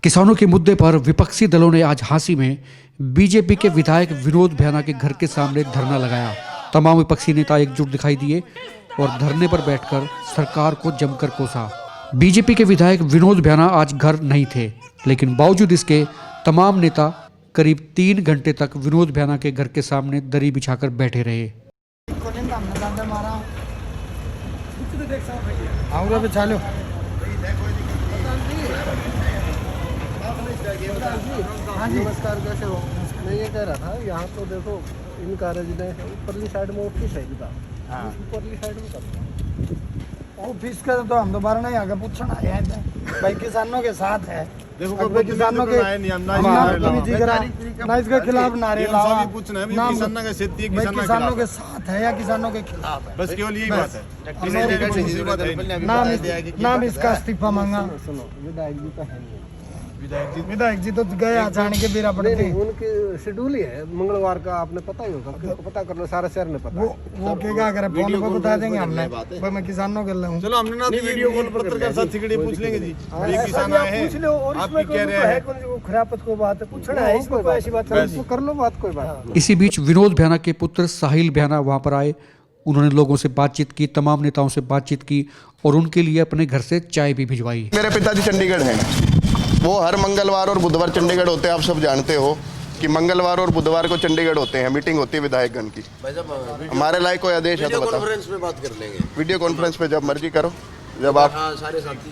किसानों के मुद्दे पर विपक्षी दलों ने आज झांसी में बीजेपी के विधायक विनोद भैना के घर के सामने धरना लगाया। तमाम विपक्षी नेता एकजुट दिखाई दिए और धरने पर बैठकर सरकार को जमकर कोसा। बीजेपी के विधायक विनोद भैना आज घर नहीं थे, लेकिन बावजूद इसके तमाम नेता करीब 3 घंटे तक विनोद भैना के घर के सामने दरी बिछाकर बैठे रहे। हाँ जी नमस्कार, कैसे हो? मैं ये कह रहा था, यहाँ तो देखो इन कारेज ने ऊपरली साइड में ऑफिस है किताब, ऊपरली साइड में करते ऑफिस का तो हम दोबारा नहीं आगे पूछना है भाई, किसानों के साथ है। देखो किसानों के ना इसके खिलाफ नारे लाओ, किसानों के साथ है या किसानों के खिलाफ है, बस केवल यही बात है। नाम इसका इस्तीफा मांगा। सुनो, विधायक जी तो है, विधायक जी तो गए अचानक के बेरा पड़े थे। उनकी शेड्यूल ही है मंगलवार का, आपने पता ही होगा, किसको पता कर लो, सारे शहर ने पता। वो क्या करे, फोन पे बता देंगे हमने, भाई मैं किसानों के लिए हूं। चलो हमने ना वीडियो कॉल पत्रकार साथ सिगड़ी पूछ लेंगे जी, ये किसान आए हैं, पूछ लो। और इसमें क्या है, कौन खरापत को बात है, पूछना है इसको, ऐसी बात कर लो, बात कोई बात। इसी बीच विनोद भैना के पुत्र साहिल भैना वहां पर आए। उन्होंने लोगों से बातचीत की, तमाम नेताओं से बातचीत की और उनके लिए अपने घर से चाय भी भिजवाई। मेरे पिताजी चंडीगढ़ हैं, वो हर मंगलवार और बुधवार चंडीगढ़ होते हैं। आप सब जानते हो कि मंगलवार और बुधवार को चंडीगढ़ होते हैं, मीटिंग होती है विधायकगण की। हमारे लायक कोई आदेश है तो बताओ। कॉन्फ्रेंस में बात कर लेंगे, वीडियो कॉन्फ्रेंस पे जब मर्जी करो, जब आप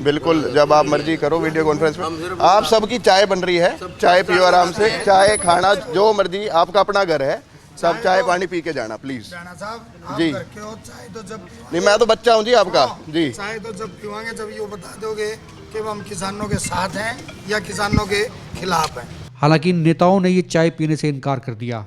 बिल्कुल जब आप मर्जी करो वीडियो कॉन्फ्रेंस में। आप सबकी चाय बन रही है, चाय पियो आराम से, चाय खाना जो मर्जी, आपका अपना घर है, सब चाय पानी पी के जाना प्लीज जी। चाय तो जब नहीं, मैं तो बच्चा हूँ जी आपका जी। चाय तो जब पीवाएंगे जब ये बता दोगे कि हम किसानों के साथ हैं या किसानों के खिलाफ हैं। हालांकि नेताओं ने ये चाय पीने से इनकार कर दिया,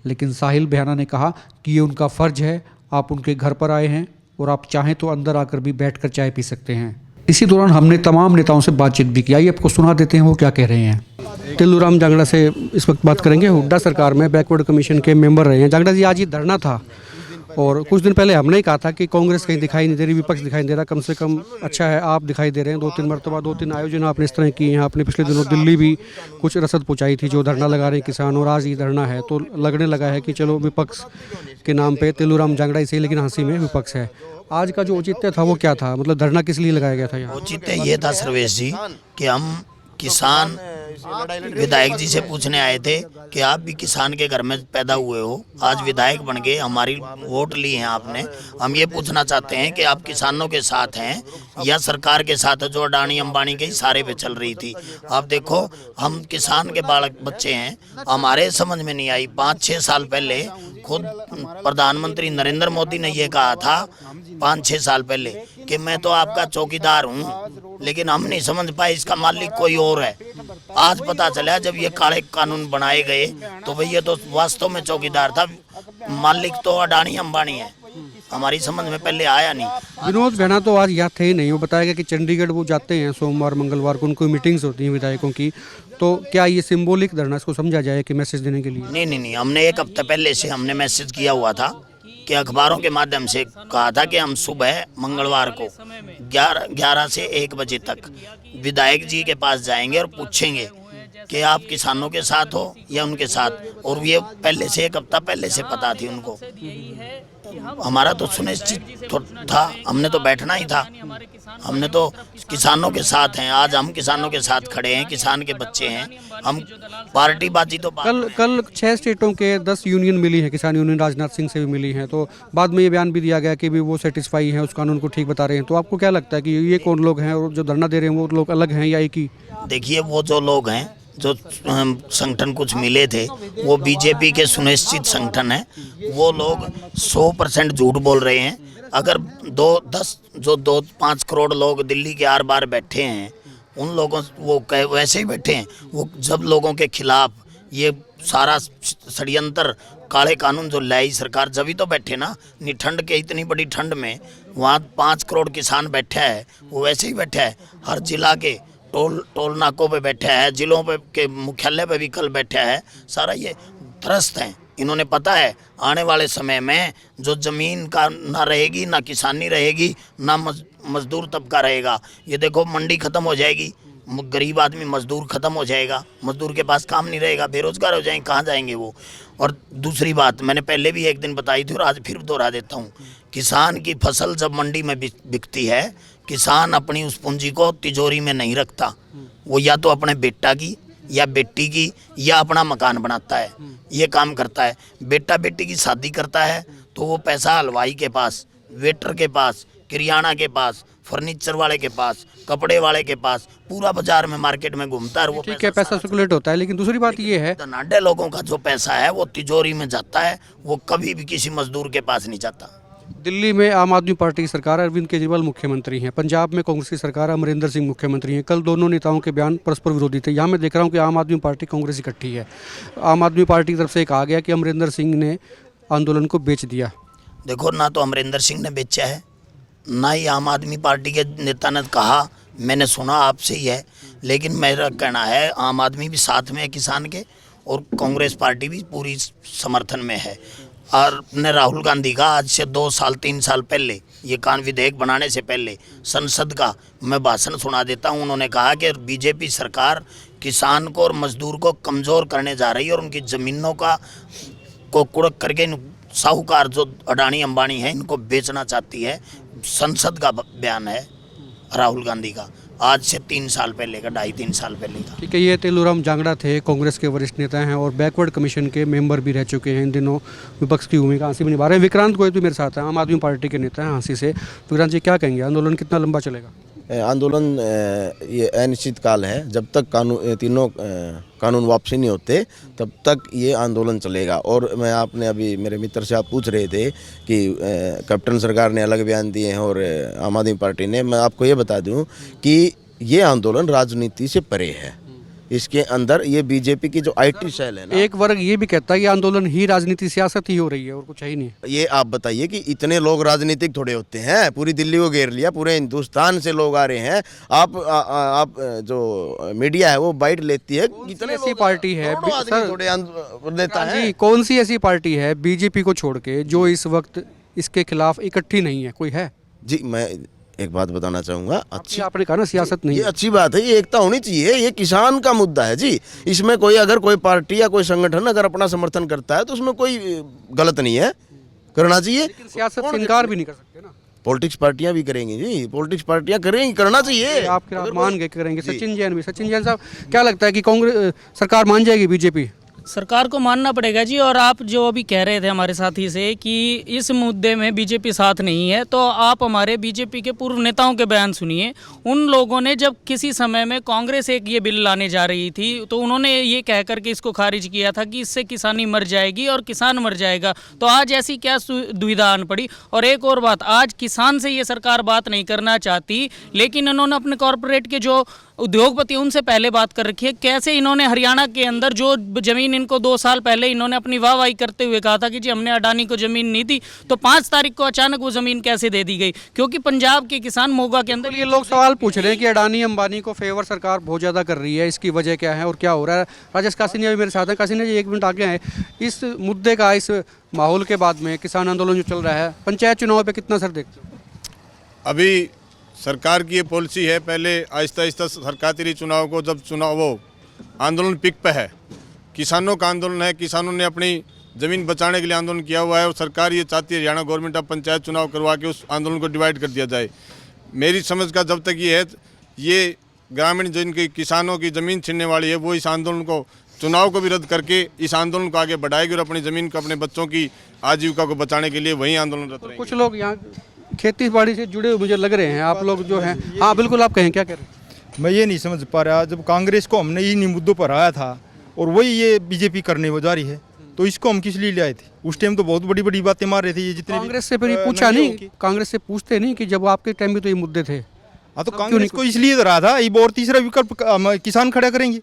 लेकिन साहिल भैना ने कहा कि ये उनका फर्ज है, आप उनके घर पर आए हैं और आप चाहें तो अंदर आकर भी बैठकर चाय पी सकते हैं। इसी दौरान हमने तमाम नेताओं से बातचीत भी की। आइए आपको सुना देते हैं वो क्या कह रहे हैं। तिल्लूराम जांगड़ा से इस वक्त बात करेंगे। हुड्डा सरकार में बैकवर्ड कमीशन के मेंबर रहे हैं। जांगड़ा जी, आज ये धरना था और कुछ दिन पहले हमने ही कहा था कि कांग्रेस कहीं दिखाई नहीं दे रही, विपक्ष दिखाई नहीं दे रहा, कम से कम अच्छा है आप दिखाई दे रहे हैं। 2-3 मरतबा 2-3 आयोजन आपने इस तरह किए हैं। आपने पिछले दिनों दिल्ली भी कुछ रसद पहुंचाई थी जो धरना लगा रहे हैं किसान, और आज ये धरना है तो लगने लगा है कि चलो विपक्ष के नाम पे तिल्लूराम जांगड़ा इसे, लेकिन हंसी में विपक्ष है। आज का जो औचित्य था वो क्या था, मतलब धरना किस लिए लगाया गया था यहाँ? औचित्य ये था सर्वेश जी कि हम किसान विधायक जी से पूछने आए थे कि आप भी किसान के घर में पैदा हुए हो, आज विधायक बन गए, हमारी वोट ली है आपने। हम ये पूछना चाहते हैं कि आप किसानों के साथ हैं या सरकार के साथ है जो अडानी अंबानी के इशारे पे चल रही थी। आप देखो, हम किसान के बालक बच्चे हैं, हमारे समझ में नहीं आई। 5-6 साल पहले खुद प्रधानमंत्री नरेंद्र मोदी ने ये कहा था 5-6 साल पहले कि मैं तो आपका चौकीदार हूँ, लेकिन हम नहीं समझ पाए इसका मालिक कोई और है। आज पता चला जब ये काले कानून बनाए गए तो भाई ये तो वास्तव में चौकीदार था, मालिक तो अडानी अंबानी है। हमारी समझ में पहले आया नहीं। विनोद भैना तो आज यहाँ थे ही नहीं। वो बताया गया कि चंडीगढ़ वो जाते हैं सोमवार मंगलवार को, उनको मीटिंग्स होती हैं विधायकों की। तो क्या ये सिंबॉलिक धरना इसको समझा जाए कि मैसेज देने के लिए? नहीं, हमने 1 हफ्ते पहले से हमने मैसेज किया हुआ था कि अखबारों के माध्यम से कहा था कि हम सुबह मंगलवार को 11 से 1 बजे तक विधायक जी के पास जाएंगे और पूछेंगे कि आप किसानों के साथ हो या उनके साथ। और ये पहले से 1 हफ्ता पहले से पता थी उनको। हमारा तो सुनिश्चित तो था, हमने तो बैठना ही था, हमने तो किसानों के साथ हैं। आज हम किसानों के साथ खड़े हैं, किसान के बच्चे हैं हम। पार्टी बाजी तो कल 6 स्टेटों के 10 यूनियन मिली है, किसान यूनियन राजनाथ सिंह से भी मिली है। तो बाद में ये बयान भी दिया गया कि भी वो सेटिस्फाई हैं, उस कानून को ठीक बता रहे हैं। तो आपको क्या लगता है कि ये कौन लोग हैं और जो धरना दे रहे हैं वो लोग अलग हैं या एक ही? देखिए, वो जो लोग हैं, जो संगठन कुछ मिले थे, वो बीजेपी के सुनिश्चित संगठन है। वो लोग 100% झूठ बोल रहे हैं। अगर 2-5 करोड़ लोग दिल्ली के आर बार बैठे हैं, उन लोगों वो वैसे ही बैठे हैं। वो जब लोगों के खिलाफ ये सारा षड्यंत्र काले कानून जो लाई सरकार, जब ही तो बैठे ना। नहीं ठंड के, इतनी बड़ी ठंड में वहाँ 5 करोड़ किसान बैठा है, वो वैसे ही बैठा है। हर जिला के टोल नाकों पे बैठा है, जिलों पे के मुख्यालय पे भी कल बैठा है। सारा ये त्रस्त हैं। इन्होंने पता है आने वाले समय में जो ज़मीन का ना रहेगी, ना किसानी रहेगी, ना मजदूर तबका रहेगा। ये देखो मंडी ख़त्म हो जाएगी, गरीब आदमी मजदूर खत्म हो जाएगा, मजदूर के पास काम नहीं रहेगा, बेरोजगार हो जाएंगे, कहाँ जाएंगे वो। और दूसरी बात मैंने पहले भी एक दिन बताई थी और आज फिर दोहरा देता हूँ, किसान की फसल जब मंडी में बिकती है, किसान अपनी उस पूंजी को तिजोरी में नहीं रखता, वो या तो अपने बेटा की या बेटी की या अपना मकान बनाता है, ये काम करता है। बेटा बेटी की शादी करता है तो वो पैसा हलवाई के पास, वेटर के पास, किरियाना के पास, फर्नीचर वाले के पास, कपड़े वाले के पास, पूरा बाजार में मार्केट में घूमता है। वो ठीक है, पैसा सर्कुलेट होता है, लेकिन दूसरी बात ये है धनाढ़ लोगों का जो पैसा है वो तिजोरी में जाता है, वो कभी भी किसी मजदूर के पास नहीं जाता। दिल्ली में आम आदमी पार्टी की सरकार, अरविंद केजरीवाल मुख्यमंत्री हैं, पंजाब में कांग्रेस की सरकार, अमरिंदर सिंह मुख्यमंत्री हैं। कल दोनों नेताओं के बयान परस्पर विरोधी थे। यहाँ मैं देख रहा हूँ कि आम आदमी पार्टी कांग्रेस इकट्ठी है। आम आदमी पार्टी की तरफ से कहा गया कि अमरिंदर सिंह ने आंदोलन को बेच दिया। देखो, ना तो अमरिंदर सिंह ने बेचा है, ना ही आम आदमी पार्टी के नेता ने कहा, मैंने सुना आपसे ही है। लेकिन मेरा कहना है आम आदमी भी साथ में है किसान के, और कांग्रेस पार्टी भी पूरी समर्थन में है। और ने राहुल गांधी का आज से 2 साल 3 साल पहले, ये कानून विधेयक बनाने से पहले संसद का मैं भाषण सुना देता हूँ। उन्होंने कहा कि बीजेपी सरकार किसान को और मजदूर को कमज़ोर करने जा रही है और उनकी ज़मीनों को कुड़क करके साहूकार जो अडानी अंबानी है इनको बेचना चाहती है। संसद का बयान है राहुल गांधी का, आज से 3 साल पहले का, 2.5-3 साल पहले का। ठीक है, ये तेलूराम जांगड़ा थे, कांग्रेस के वरिष्ठ नेता हैं और बैकवर्ड कमीशन के मेंबर भी रह चुके हैं। इन दिनों विपक्ष की भूमिका हाँसी में निभा रहे हैं। विक्रांत गोयल भी मेरे साथ हैं, आम आदमी पार्टी के नेता हैं हाँसी से। विक्रांत जी, क्या कहेंगे, आंदोलन कितना लंबा चलेगा? आंदोलन ये अनिश्चित काल है। जब तक तीनों कानून वापसी नहीं होते तब तक ये आंदोलन चलेगा। और मैं आपने अभी मेरे मित्र से आप पूछ रहे थे कि कैप्टन सरकार ने अलग बयान दिए हैं और आम आदमी पार्टी ने, मैं आपको ये बता दूं कि ये आंदोलन राजनीति से परे है। इसके अंदर ये बीजेपी की जो आईटी सेल है ना, एक वर्ग ये भी कहता है कि आंदोलन ही राजनीति सियासत ही हो रही है और कुछ है ही नहीं। ये आप बताइए कि इतने लोग राजनीतिक थोड़े होते हैं, पूरी दिल्ली को घेर लिया, पूरे हिंदुस्तान से लोग आ रहे हैं। आप जो मीडिया है वो बाइट लेती है, कितने ऐसी पार्टी है थोड़े नेता जी, हैं। कौन सी ऐसी पार्टी है बीजेपी को छोड़ के जो इस वक्त इसके खिलाफ इकट्ठी नहीं है? कोई है? जी, मैं एक बात बताना चाहूँगा। अच्छी, आपने कहा ना सियासत नहीं ये है। अच्छी बात है, ये एकता होनी चाहिए। ये किसान का मुद्दा है जी। इसमें कोई अगर कोई पार्टी या कोई संगठन अगर अपना समर्थन करता है तो उसमें कोई गलत नहीं है, करना चाहिए। सियासत से इनकार भी नहीं कर सकते ना। पॉलिटिक्स पार्टियां भी करेंगी जी, पॉलिटिक्स पार्टियां करेंगी, करना चाहिए। आप मान गए करेंगे। सचिन जैन भी, सचिन जैन साहब, क्या लगता है कि कांग्रेस सरकार मान जाएगी बीजेपी? सरकार को मानना पड़ेगा जी। और आप जो अभी कह रहे थे हमारे साथी से कि इस मुद्दे में बीजेपी साथ नहीं है, तो आप हमारे बीजेपी के पूर्व नेताओं के बयान सुनिए। उन लोगों ने जब किसी समय में कांग्रेस एक ये बिल लाने जा रही थी तो उन्होंने ये कह करके इसको खारिज किया था कि इससे किसानी मर जाएगी और किसान मर जाएगा। तो आज ऐसी क्या दुविधा आन पड़ी? और एक और बात, आज किसान से ये सरकार बात नहीं करना चाहती, लेकिन इन्होंने अपने कॉरपोरेट के जो उद्योगपति उनसे पहले बात कर रखी है। कैसे इन्होंने हरियाणा के अंदर जो ज़मीन इनको 2 साल पहले इन्होंने अपनी वाहवाही करते हुए कहा था कि जी हमने अडानी को ज़मीन नहीं दी, तो 5 तारीख को अचानक वो ज़मीन कैसे दे दी गई? क्योंकि पंजाब के किसान मोगा के अंदर ये लोग सवाल पूछ रहे हैं कि अडानी अंबानी को फेवर सरकार बहुत ज़्यादा कर रही है, इसकी वजह क्या है और क्या हो रहा है। राजेश कासिनिया भी मेरे साथ है। कासिनिया जी, 1 मिनट आगे आए। इस मुद्दे का, इस माहौल के बाद में किसान आंदोलन जो चल रहा है, पंचायत चुनाव पर कितना असर देखते हो? अभी सरकार की ये पॉलिसी है, पहले आहिस्ता आहिस्ता सरकारी चुनाव को, जब चुनाव वो आंदोलन पिक पे है, किसानों का आंदोलन है, किसानों ने अपनी ज़मीन बचाने के लिए आंदोलन किया हुआ है और सरकार ये चाहती है हरियाणा गवर्नमेंट अब पंचायत चुनाव करवा के उस आंदोलन को डिवाइड कर दिया जाए। मेरी समझ का जब तक ये है, ये ग्रामीण जिनकी किसानों की ज़मीन छीनने वाली है वो इस आंदोलन को, चुनाव को भी रद्द करके इस आंदोलन को आगे बढ़ाएगी और अपनी ज़मीन को, अपने बच्चों की आजीविका को बचाने के लिए वही आंदोलन रद्द रहेंगे। कुछ लोग यहाँ खेती बाड़ी से जुड़े हुए मुझे लग रहे हैं, आप लोग जो हैं। हाँ बिल्कुल, आप कहें, क्या कह रहे हैं? मैं ये नहीं समझ पा रहा, जब कांग्रेस को हमने इन मुद्दों पर आया था और वही ये बीजेपी करने वो जा रही है, तो इसको हम किस लिए ले आए थे? उस टाइम तो बहुत बड़ी बड़ी बातें मार रहे थे ये जितने। कांग्रेस से फिर पूछा नहीं, कांग्रेस से पूछते नहीं कि जब आपके टाइम में तो ये मुद्दे थे? हाँ, तो कांग्रेस को इसलिए तो रहा था, ये और तीसरा विकल्प किसान खड़ा करेंगे,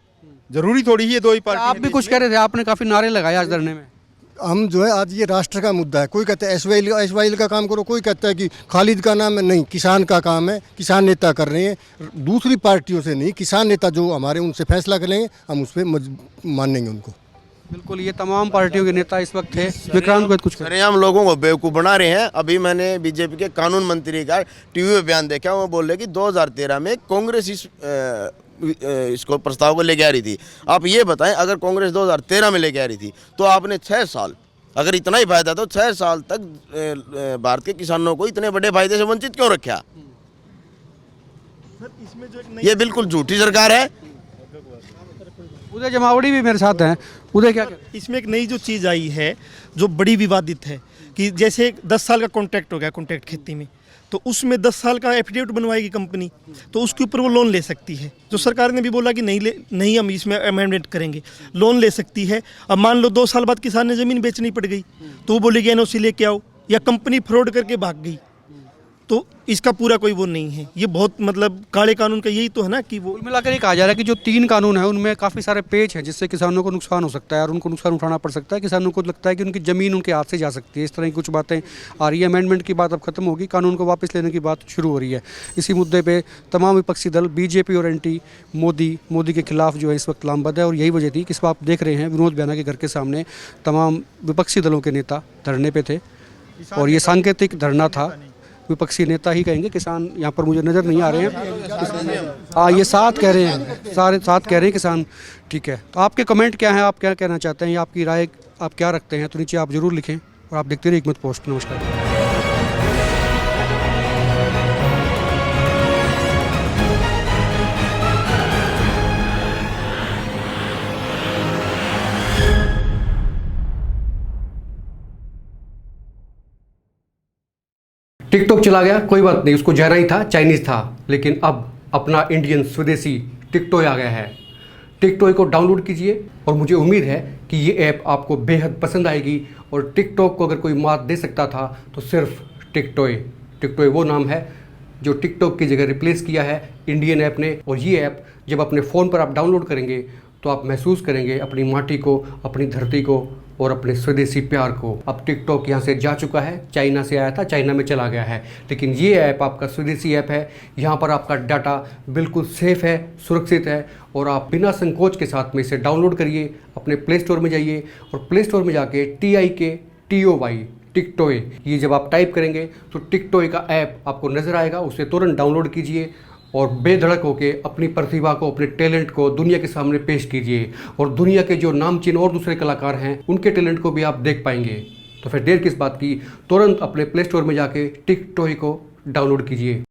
जरूरी थोड़ी है 2 ही पार्टी। आप भी कुछ कह रहे थे, आपने काफी नारे लगाए आज धरने में। हम जो है, आज ये राष्ट्र का मुद्दा है। कोई कहता है एसवाइल का काम करो, कोई कहता है कि खालिद का नाम है, नहीं, किसान का काम है, किसान नेता कर रहे हैं। दूसरी पार्टियों से नहीं, किसान नेता जो हमारे, उनसे फैसला करेंगे, हम उस पर मानेंगे उनको। बिल्कुल, ये तमाम पार्टियों के नेता इस वक्त थे। विक्रांत को कुछ सरेआम लोगों को बेवकूफ़ बना रहे हैं। अभी मैंने बीजेपी के कानून मंत्री का टीवी पे बयान देखा, वो बोल रहे कि 2013 में कांग्रेस इसको प्रस्ताव को लेके आ रही थी। आप ये बताएं, अगर कांग्रेस 2013 में लेके आ रही थी तो आपने 6 साल, अगर इतना ही फायदा तो 6 साल तक भारत के किसानों को इतने बड़े फायदे से वंचित क्यों रखा? ये बिल्कुल झूठी सरकार है। उदय जमावड़ी भी मेरे साथ हैं। उदय क्या कहते हैं? इसमें एक नई जो चीज़ आई है जो बड़ी विवादित है कि जैसे 10 साल का कॉन्ट्रैक्ट हो गया, कॉन्ट्रैक्ट खेती में, तो उसमें 10 साल का एफिडेविट बनवाएगी कंपनी, तो उसके ऊपर वो लोन ले सकती है। जो सरकार ने भी बोला कि नहीं हम इसमें अमेंडमेंट करेंगे, लोन ले सकती है। अब मान लो 2 साल बाद किसान ने ज़मीन बेचनी पड़ गई तो वो बोलेगी एनओसी लेके आओ, या कंपनी फ्रॉड करके भाग गई, तो इसका पूरा कोई वो नहीं है। ये बहुत मतलब काले कानून का यही तो है ना कि वो कुल मिलाकर ये कहा जा रहा है कि जो 3 कानून है उनमें काफ़ी सारे पेच हैं जिससे किसानों को नुकसान हो सकता है और उनको नुकसान उठाना पड़ सकता है। किसानों को लगता है कि उनकी ज़मीन उनके हाथ से जा सकती है। इस तरह की कुछ बातें आ रही है। अमेंडमेंट की बात अब खत्म होगी, कानून को वापस लेने की बात शुरू हो रही है। इसी मुद्दे पर तमाम विपक्षी दल बीजेपी और एंटी मोदी के खिलाफ जो है इस वक्त लामबद्ध है। और यही वजह थी कि आप देख रहे हैं विनोद भ्याना के घर के सामने तमाम विपक्षी दलों के नेता धरने पे थे और ये सांकेतिक धरना था। विपक्षी नेता ही कहेंगे, किसान यहाँ पर मुझे नज़र नहीं आ रहे हैं। हाँ, ये साथ कह रहे हैं, सारे साथ कह रहे हैं किसान। ठीक है, तो आपके कमेंट क्या हैं? आप क्या कहना चाहते हैं या आपकी राय आप क्या रखते हैं? तो नीचे आप ज़रूर लिखें और आप देखते रहिए एकमत पोस्ट। नमस्कार। टिकटॉक चला गया, कोई बात नहीं, उसको जहरा ही था, चाइनीज़ था, लेकिन अब अपना इंडियन स्वदेशी टिकटॉक आ गया है। टिकटॉक को डाउनलोड कीजिए और मुझे उम्मीद है कि ये ऐप आपको बेहद पसंद आएगी। और टिकटॉक को अगर कोई मात दे सकता था तो सिर्फ टिकटॉक वो नाम है जो टिकटॉक की जगह रिप्लेस किया है इंडियन ऐप ने। और ये ऐप जब अपने फ़ोन पर आप डाउनलोड करेंगे तो आप महसूस करेंगे अपनी माटी को, अपनी धरती को और अपने स्वदेशी प्यार को। अब टिकटॉक यहाँ से जा चुका है, चाइना से आया था, चाइना में चला गया है, लेकिन ये ऐप आपका स्वदेशी ऐप है। यहाँ पर आपका डाटा बिल्कुल सेफ है, सुरक्षित है और आप बिना संकोच के साथ में इसे डाउनलोड करिए। अपने प्ले स्टोर में जाइए और प्ले स्टोर में जाके TIKTOY टिकटॉक ये जब आप टाइप करेंगे तो टिकटॉक का ऐप आपको नज़र आएगा, उसे तुरंत डाउनलोड कीजिए और बेधड़क होके अपनी प्रतिभा को, अपने टैलेंट को दुनिया के सामने पेश कीजिए। और दुनिया के जो नामचीन और दूसरे कलाकार हैं उनके टैलेंट को भी आप देख पाएंगे। तो फिर देर किस बात की, तुरंत अपने प्ले स्टोर में जाके टिकटॉक को डाउनलोड कीजिए।